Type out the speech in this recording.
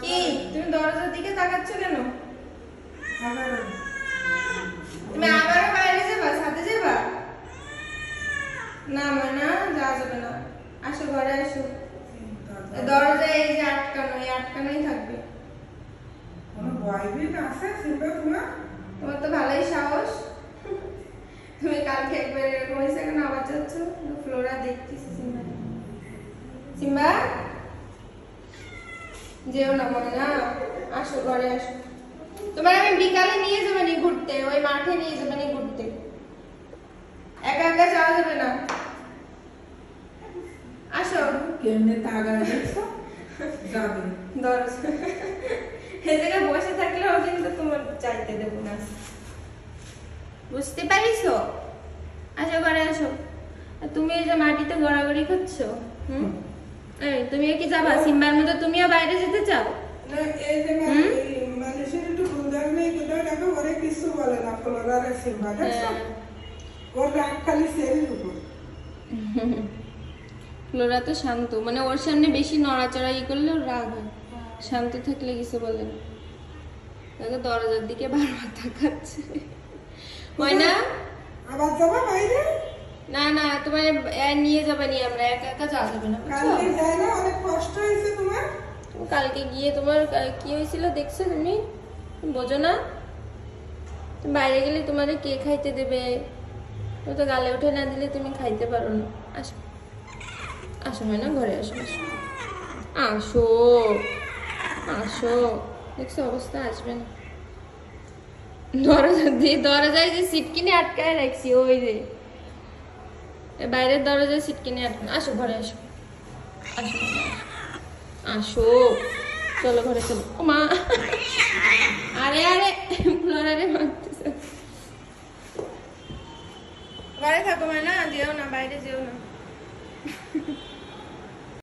কি তুমি দরজার দিকে তাকাচ্ছ কেন? তুমি আবারও বাইরে যাবা, সাথে যাবা? না ময়না, যাওয়া যাবে না। আসো ঘরে আসো। দরজা এই যে আটকানো, এই আটকানোই থাকবে। তোমার তো ভালোই সাহস। তুমি কালকে একবার এরকম হয়েছে কেন আবার যাচ্ছ? ফ্লোরা দেখতেছি। সিম্বা সিম্বা যেও না ময়না, আসো ঘরে আসো। তোমার আমি বিকালে নিয়ে যাবো নি ঘুরতে, ওই মাঠে নিয়ে যাবো নি ঘুরতে। একা একা যাওয়া যাবে না। আসো। কেমনে তাগায় দেখছো? যাবে। দরজা এই জায়গায় বসে থাকলেও কিন্তু তোমার চাইতে দেবো না। বুঝতে পারিছো? আসো ঘরে আসো। আর তুমি এই যে মাটিতে গড়াগড়ি করছো, এই তুমিও কি যাবা? সিম্বার মতো তুমিও বাইরে যেতে চাও? না, এই যে মানুষের একটু গুন্ডার নেই, গুন্ডার দেখো ওরে কিছু বলে না, ফ্লোরার সিম্বা দেখছো? ওর রাগ খালি সেরির উপর। ফ্লোরা তো শান্ত, মানে ওর সামনে বেশি নড়াচড়া করলে ওর রাগ হয়, শান্ত থাকলে কিছু বলে না। দেখো দরজার দিকে বারবার তাকাচ্ছে। ময়না আবার যাবা বাইরে? না না, তোমার নিয়ে যাবে নি, আমরা একা একা যাওয়া যাবে না। কালকে যাই না, অনেক কষ্ট হয়েছে তোমার। কালকে গিয়ে তোমার কি হয়েছিল দেখছো? তুমি বোঝো না? তুমি বাইরে গেলে তোমারে কে খাইতে দেবে? তুমি তো গালে উঠে না দিলে তুমি খাইতে পারো না। আসো আসো ময়না, ঘরে আসো। আসো আসো, দেখছো অবস্থা, আসবে না। দরজায় যে সিট কিনে আটকায় রাখছি, ওই যে বাইরের দরজায় সিট কিনে আটকানো। আসো ঘরে আসো, আসো আসো, চলো ঘরে চলো। ও মা, আরে আরে ফ্লোরারে মারতেছে। ঘরে থাকো মা, না যেও না, বাইরে যেও না।